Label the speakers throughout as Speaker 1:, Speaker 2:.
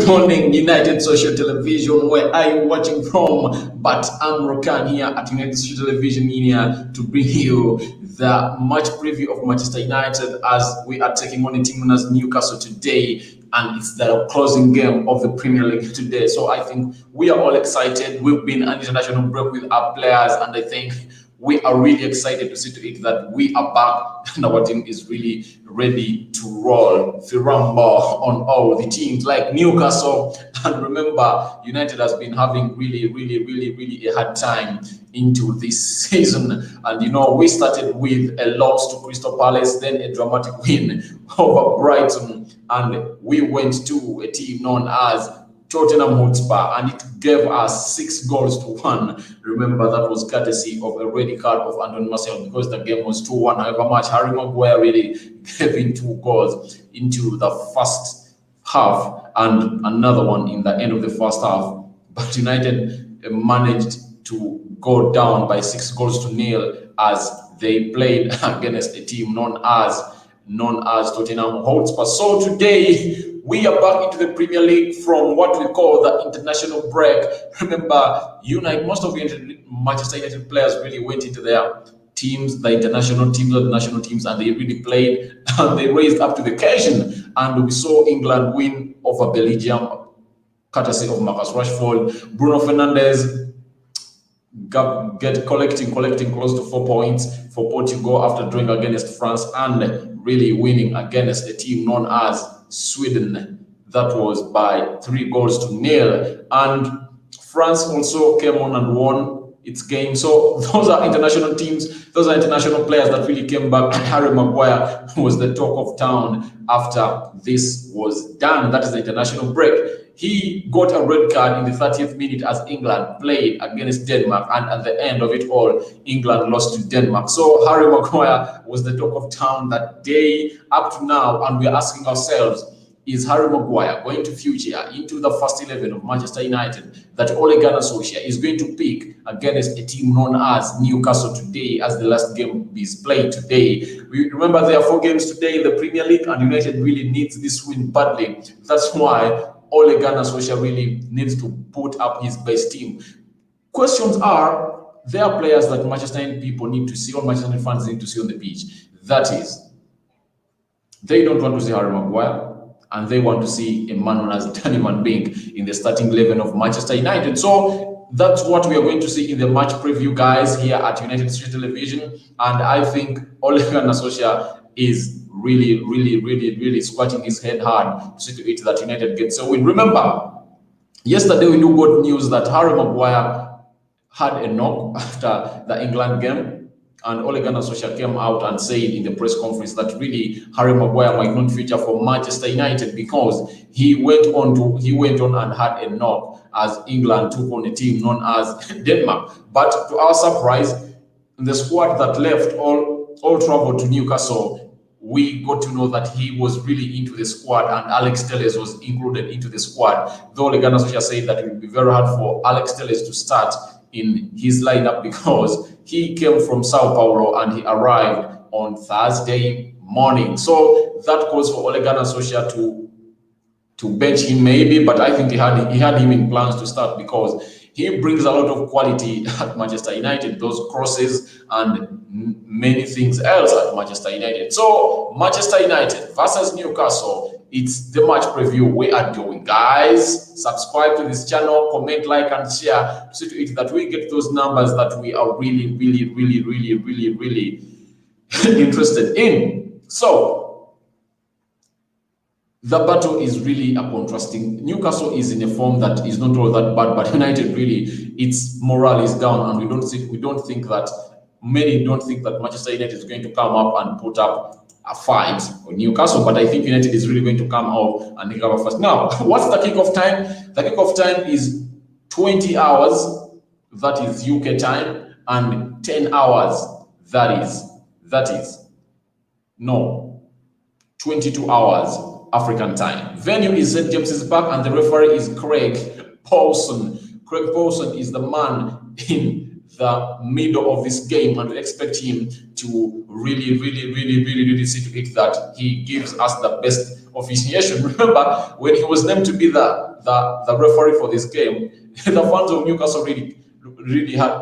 Speaker 1: morning, United Social Television. Where are you watching from? But I'm Rokan here at United Social Television here to bring you the match preview of Manchester United as we are taking on a team known as Newcastle today, and it's the closing game of the Premier League today. So I think we are all excited. We've been an international break with our players, and I think we are really excited to see to it that we are back and our team is really ready to roll Firamba on all the teams like Newcastle. And remember, United has been having really a hard time into this season. And you know, we started with a loss to Crystal Palace, then a dramatic win over Brighton, and we went to a team known as Tottenham Hotspur, and it gave us 6-1. Remember, that was courtesy of a red card of Anthony Martial because the game was 2-1. However much Harry Maguire really gave in 2 goals into the first half and another one in the end of the first half. But United managed to go down by 6-0 as they played against a team known as Tottenham Hotspur. So today we are back into the Premier League from what we call the international break. Remember, most of the Manchester United players really went into their teams, the international teams or the national teams, and they really played and they raised up to the occasion. And we saw England win over Belgium, courtesy of Marcus Rashford. Bruno Fernandes collecting close to 4 points for Portugal after drawing against France and really winning against a team known as Sweden. That was by 3-0. And France also came on and won its game. So those are international teams, those are international players that really came back. Harry Maguire was the talk of town after this was done. That is the international break. He got a red card in the 30th minute as England played against Denmark, and at the end of it all, England lost to Denmark. So Harry Maguire was the talk of town that day up to now, and we are asking ourselves, is Harry Maguire going to feature into the first 11 of Manchester United that Ole Gunnar Solskjaer is going to pick against a team known as Newcastle today, as the last game is played today? We remember there are 4 games today in the Premier League, and United really needs this win badly. That's why Ole Gunnar Solskjaer really needs to put up his best team. Questions are, there are players that Manchester United people need to see, or Manchester United fans need to see on the pitch. That is, they don't want to see Harry Maguire, and they want to see a man known as Danny Van Beek in the starting 11 of Manchester United. So that's what we are going to see in the match preview, guys, here at United Street Television. And I think Ole Gunnar Solskjaer is really scratching his head hard to see to it that United gets a win. Remember, yesterday we got news that Harry Maguire had a knock after the England game, and Ole Gunnar Solskjaer came out and said in the press conference that really Harry Maguire might not feature for Manchester United because he went on and had a knock as England took on a team known as Denmark. But to our surprise, the squad that left all traveled to Newcastle. We got to know that he was really into the squad, and Alex Telles was included into the squad. Though Ole Gunnar Solskjaer said that it would be very hard for Alex Telles to start in his lineup because he came from Sao Paulo and he arrived on Thursday morning. So that calls for Ole Gunnar Solskjaer to bench him maybe, but I think he had him in plans to start because he brings a lot of quality at Manchester United, those crosses and many things else at Manchester United. So Manchester United versus Newcastle, it's the match preview we are doing, guys. Subscribe to this channel, comment, like, and share to see to it that we get those numbers that we are really interested in. So the battle is really a contrasting. Newcastle is in a form that is not all that bad, but United really, its morale is down, and many don't think that Manchester United is going to come up and put up a fight on Newcastle, but I think United is really going to come out and recover first. Now, what's the kickoff time? The kickoff time is 20 hours, that is UK time, and 10 hours, that is 22 hours African time. Venue is St. James's Park, and the referee is Craig Paulson. Craig Paulson is the man in the middle of this game, and we expect him to really see to it that he gives us the best officiation. Remember, when he was named to be the referee for this game, the fans of Newcastle really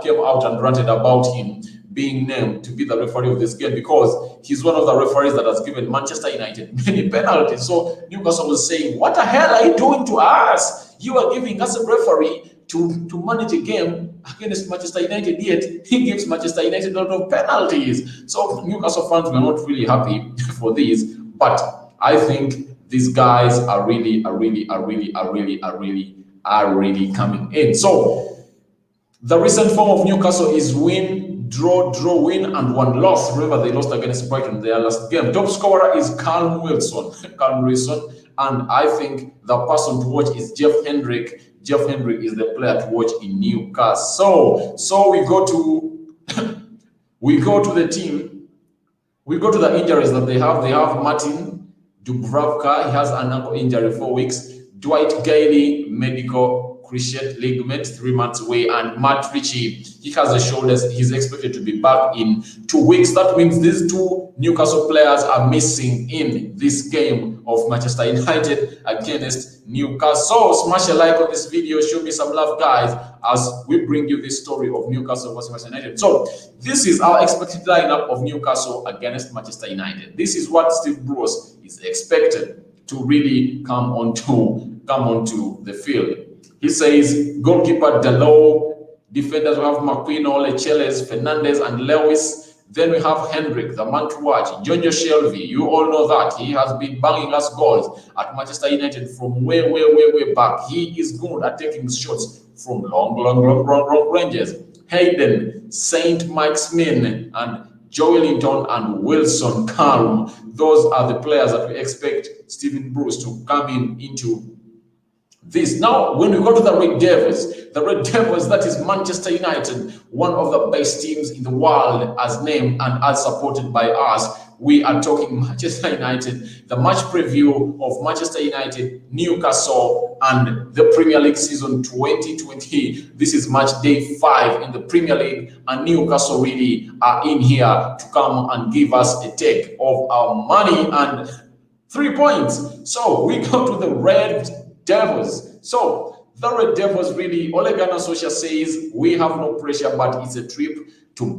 Speaker 1: came out and ranted about him being named to be the referee of this game, because he's one of the referees that has given Manchester United many penalties. So Newcastle was saying, what the hell are you doing to us? You are giving us a referee to manage a game against Manchester United, yet he gives Manchester United a lot of penalties. So Newcastle fans were not really happy for this, but I think these guys are really coming in. So the recent form of Newcastle is win, draw, win, and one loss. Remember, they lost against Brighton in their last game. Top scorer is Callum Wilson, and I think the person to watch is Jeff Hendrick. Jeff Hendrick is the player to watch in Newcastle. So we go to we go to the team. We go to the injuries that they have. They have Martin Dubravka. He has an ankle injury, 4 weeks. Dwight Gailey, medical cruciate ligament, 3 months away, and Matt Ritchie, he has the shoulders. He's expected to be back in 2 weeks. That means these 2 Newcastle players are missing in this game of Manchester United against Newcastle. Smash a like on this video, show me some love, guys, as we bring you this story of Newcastle versus Manchester United. So this is our expected lineup of Newcastle against Manchester United. This is what Steve Bruce is expected to really come onto the field. He says goalkeeper Dalot, defenders we have McQueen, Lecheles, Fernandez, and Lewis. Then we have Hendrick, the man to watch. Jonjo Shelvey, you all know that he has been banging us goals at Manchester United from way back. He is good at taking shots from long ranges. Hayden, Saint Maximin, and Joelinton, and Wilson Calm. Those are the players that we expect Stephen Bruce to come into this. Now, when we go to the Red Devils, that is Manchester United, one of the best teams in the world as named and as supported by us. We are talking Manchester United, the match preview of Manchester United, Newcastle, and the Premier League season 2020. This is match day 5 in the Premier League, and Newcastle really are in here to come and give us a take of our money and 3 points. So we go to the Red Devils. So the Red Devils really, Ole Gunnar Solskjaer says we have no pressure, but it's a trip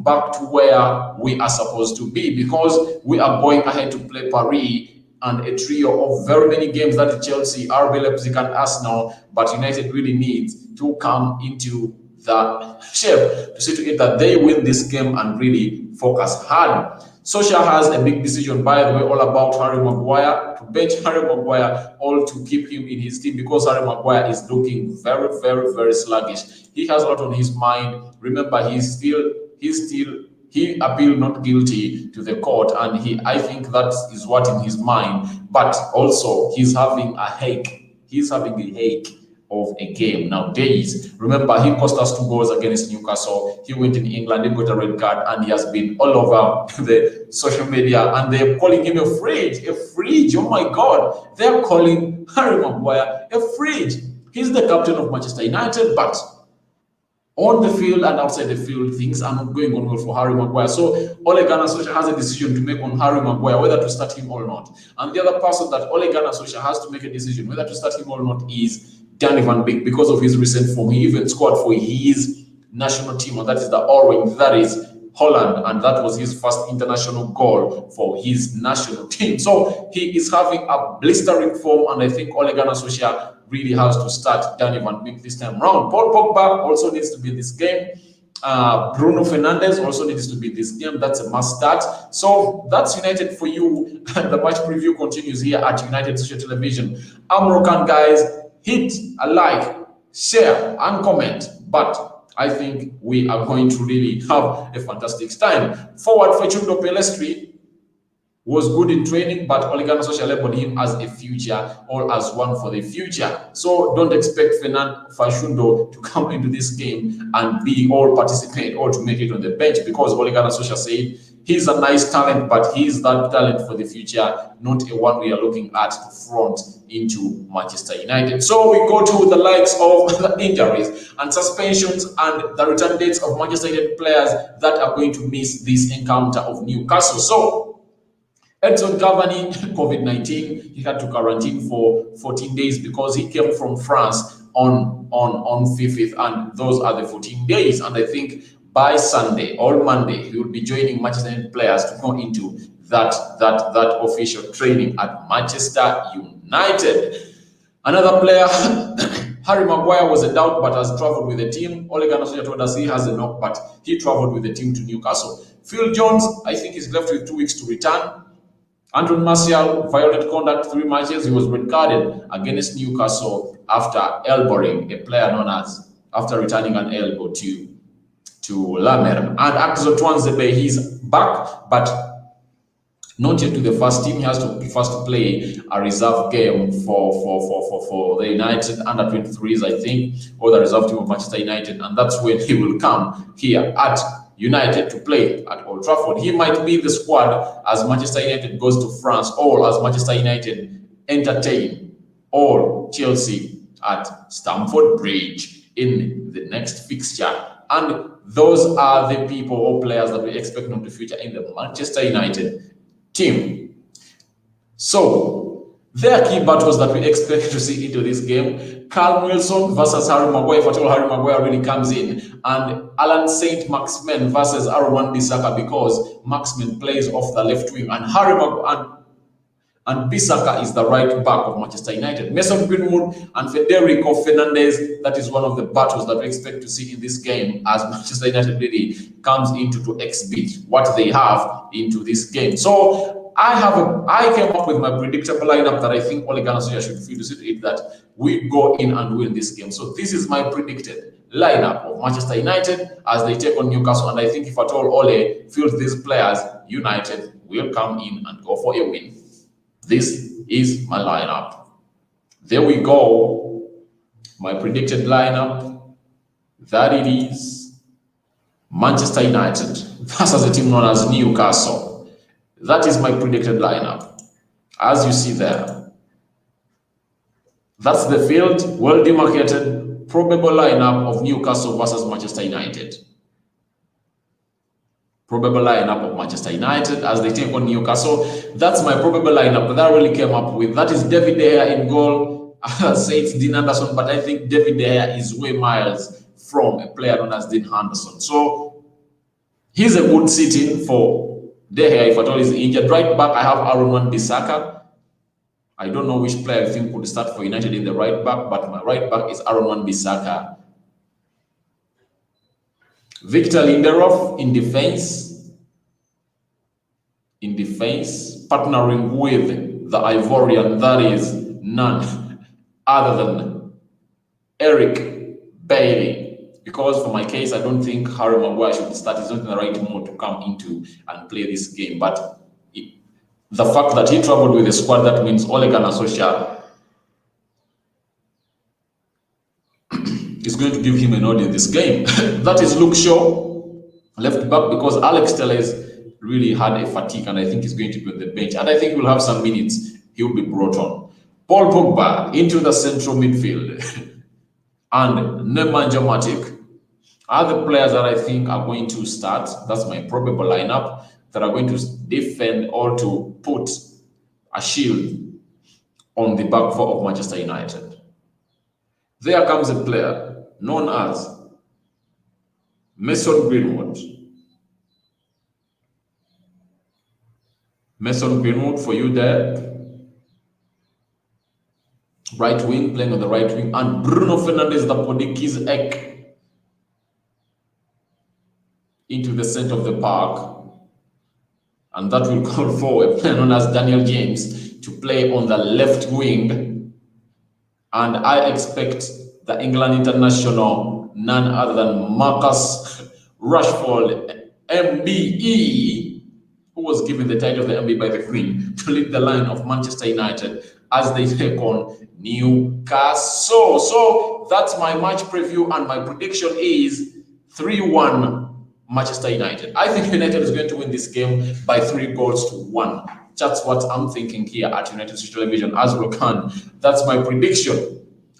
Speaker 1: back to where we are supposed to be, because we are going ahead to play Paris and a trio of very many games, that is Chelsea, RB Leipzig, and Arsenal. But United really needs to come into the shape to see to it that they win this game and really focus hard. Solskjaer has a big decision, by the way, all about Harry Maguire, to bench Harry Maguire, all to keep him in his team, because Harry Maguire is looking very sluggish. He has a lot on his mind. Remember, he appealed not guilty to the court, and I think that is what in his mind. But also, he's having a headache. He's having a headache of a game nowadays. Remember, he cost us 2 goals against Newcastle. He went in England, he got a red card, and he has been all over the social media, and they're calling him a fridge. Oh my God, they're calling Harry Maguire a fridge. He's the captain of Manchester United, but on the field and outside the field, things are not going on well for Harry Maguire. So Ole Gunnar Solskjaer has a decision to make on Harry Maguire, whether to start him or not. And the other person that Ole Gunnar Solskjaer has to make a decision whether to start him or not is Danny Van Beek, because of his recent form. He even scored for his national team, and that is the Orange, that is Holland, and that was his first international goal for his national team. So he is having a blistering form, and I think Ole Gunnar Solskjaer really has to start Danny Van Beek this time round. Paul Pogba also needs to be in this game. Bruno Fernandes also needs to be in this game. That's a must start. So that's United for you. The match preview continues here at United Social Television. I'm Rokan, guys. Hit a like, share, and comment. But I think we are going to really have a fantastic time. Forward Facundo Pelestri was good in training, but Ole Gunnar Solskjaer labeled him as a future, or as one for the future. So don't expect Facundo to come into this game and be or participate or to make it on the bench, because Ole Gunnar Solskjaer said He's a nice talent, but he's that talent for the future, not a one we are looking at to front into Manchester United. So we go to the likes of the injuries and suspensions and the return dates of Manchester United players that are going to miss this encounter of Newcastle. So Edson Cavani, COVID-19, he had to quarantine for 14 days because he came from France on 5th, and those are the 14 days. And I think by Sunday or Monday, he will be joining Manchester United players to go into that official training at Manchester United. Another player, Harry Maguire, was a doubt but has traveled with the team. Ole Gunnar Solskjaer told us he has a knock, but he traveled with the team to Newcastle. Phil Jones, I think he's left with 2 weeks to return. Anton Martial violated conduct 3 matches. He was red carded against Newcastle after elbowing a player known as, after returning an elbow to Lamer. And Axel Tuanzebe, he's back, but not yet to the first team. He has to first play a reserve game for the United under 23s, I think, or the reserve team of Manchester United, and that's when he will come here at United to play at Old Trafford. He might be the squad as Manchester United goes to France, or as Manchester United entertain or Chelsea at Stamford Bridge in the next fixture. And those are the people or players that we expect them to feature in the Manchester United team. So there are key battles that we expect to see into this game. Carl Wilson versus Harry Maguire, if at all Harry Maguire really comes in, and Alan Saint-Maximin versus Aaron Wan-Bissaka, because Maximin plays off the left wing, and Harry Maguire and Bissaka is the right back of Manchester United. Mason Greenwood and Federico Fernandez, that is one of the battles that we expect to see in this game as Manchester United really comes into to exhibit what they have into this game. So I came up with my predictable lineup that I think Ole Gunnar Solskjaer should feel to see it that we go in and win this game. So this is my predicted lineup of Manchester United as they take on Newcastle, and I think if at all Ole feels these players, United will come in and go for a win. This is my lineup. There we go. My predicted lineup. That it is Manchester United versus a team known as Newcastle. That is my predicted lineup. As you see there. That's the field, well demarcated, probable lineup of Newcastle versus Manchester United. Probable lineup of Manchester United as they take on Newcastle. That's my probable lineup that I really came up with. That is David De Gea in goal. Say it's Dean Anderson, but I think David De Gea is way miles from a player known as Dean Henderson. So he's a good sit-in for De Gea if at all is injured. Right back, I have Aaron Wan-Bissaka. I don't know which player I think would start for United in the right back, but my right back is Aaron Wan-Bissaka. Victor Lindelof in defense, partnering with the Ivorian, that is none other than Eric Bailey. Because for my case, I don't think Harry Maguire should start. He's not in the right mode to come into and play this game. But the fact that he traveled with the squad, that means Ole Gunnar Solskjaer is going to give him a nod in this game. That is Luke Shaw, left back, because Alex Telles really had a fatigue, and I think he's going to be on the bench. And I think he'll have some minutes. He'll be brought on. Paul Pogba into the central midfield. And Nemanja Matic are the players that I think are going to start. That's my probable lineup, that are going to defend or to put a shield on the back four of Manchester United. There comes a player known as Mason Greenwood. Mason Greenwood for you there. Right wing, playing on the right wing. And Bruno Fernandes, the Podikis Ek, into the center of the park. And that will call for a player known as Daniel James to play on the left wing. And I expect the England international, none other than Marcus Rashford, MBE, who was given the title of the MBE by the Queen, to lead the line of Manchester United as they take on Newcastle. So that's my match preview, and my prediction is 3-1 Manchester United. I think United is going to win this game by 3-1. That's what I'm thinking here at United Social Television as we can. That's my prediction.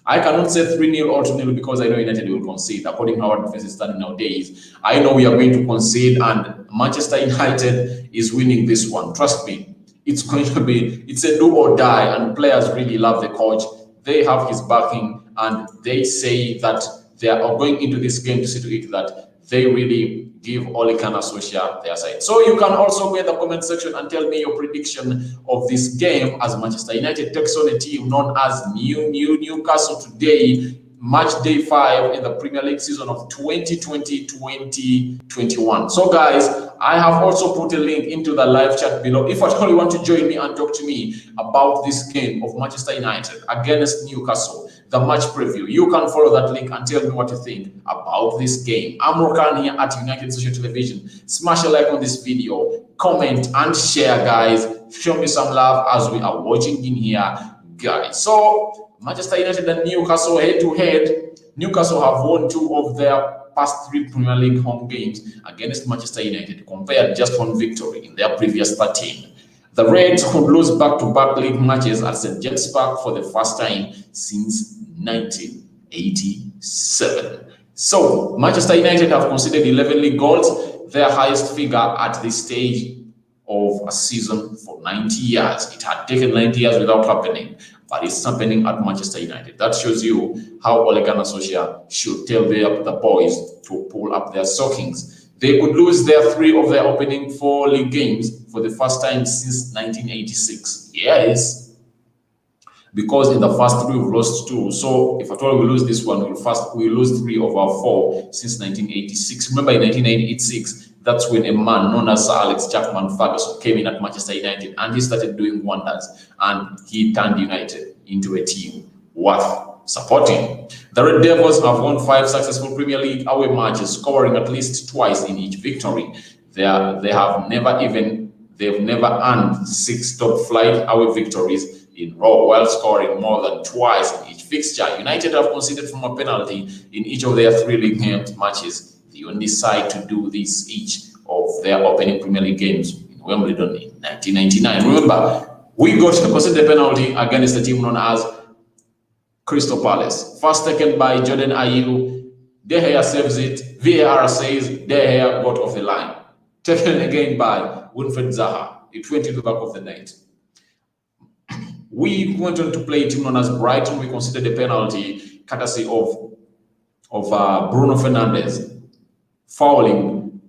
Speaker 1: I cannot say 3-0 or 2-0 because I know United will concede. According to how our defense is standing nowadays, I know we are going to concede, and Manchester United is winning this one. Trust me, it's going to be, it's a do or die, and players really love the coach. They have his backing, and they say that they are going into this game to see to it that they really give Ole Gunnar Solskjaer their side. So you can also go in the comment section and tell me your prediction of this game as Manchester United takes on a team known as Newcastle today, match day 5 in the Premier League season of 2020-2021. So guys, I have also put a link into the live chat below. If at all you want to join me and talk to me about this game of Manchester United against Newcastle, the match preview, you can follow that link and tell me what you think about this game. I'm Rokan here at United Social Television. Smash a like on this video, comment and share, guys. Show me some love as we are watching in here, guys. So Manchester United and Newcastle head to head. Newcastle have won 2 of their past 3 Premier League home games against Manchester United, compared just 1 victory in their previous 13. The Reds could lose back-to-back league matches at St. James Park for the first time since 1987. So Manchester United have conceded 11 league goals, their highest figure at this stage of a season for 90 years. It had taken 90 years without happening, but it's happening at Manchester United. That shows you how Ole Gunnar Solskjaer should tell the boys to pull up their stockings. They could lose their 3 of their opening 4 league games for the first time since 1986. Yes, because in the first 3 we've lost 2. So if at all we lose this one, we'll lose 3 of our 4 since 1986. Remember, in 1986, that's when a man known as Sir Alex Jackman Ferguson came in at Manchester United, and he started doing wonders, and he turned United into a team worth supporting. The Red Devils have won 5 successful Premier League away matches, scoring at least twice in each victory. They've never earned 6 top flight away victories in row, while scoring more than twice in each fixture. United have conceded from a penalty in each of their 3 league matches, the only side to do this each of their opening Premier League games in Wimbledon in 1999. Remember, we got to concede a penalty against a team known as Crystal Palace. First taken by Jordan Ayew. De Gea saves it. VAR says De Gea got off the line. Taken again by Wilfred Zaha. It went into the back of the net. We went on to play a team known as Brighton. We considered a penalty courtesy of Bruno Fernandes fouling.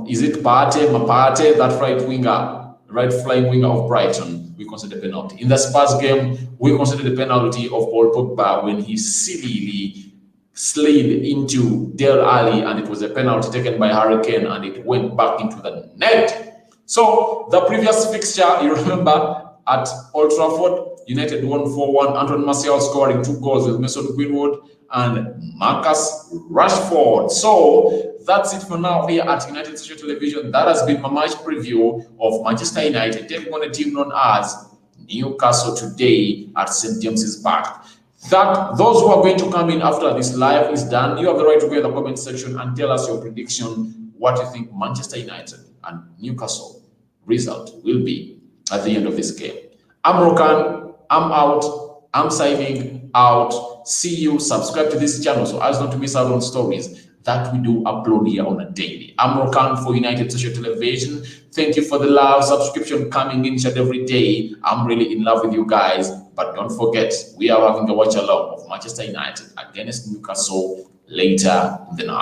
Speaker 1: Is it Mapate, that right flying winger of Brighton? We considered a penalty. In the Spurs game, we considered a penalty of Paul Pogba when he sillily slid into Dele Alli, and it was a penalty taken by Harry Kane, and it went back into the net. So the previous fixture, you remember, at Old Trafford, United won 4-1. Antoine Martial scoring 2 goals with Mason Greenwood and Marcus Rashford. So that's it for now here at United Social Television. That has been my match preview of Manchester United taking on a team known as Newcastle today at St. James's Park. Those who are going to come in after this live is done, you have the right to go in the comment section and tell us your prediction, what you think Manchester United and Newcastle result will be at the end of this game. I'm Rokan. I'm out. I'm signing out. See you. Subscribe to this channel so as not to miss out on stories that we do upload here on a daily. I'm Rokan for United Social Television. Thank you for the love, subscription coming in every day. I'm really in love with you guys. But don't forget, we are having a watch along of Manchester United against Newcastle later in the night.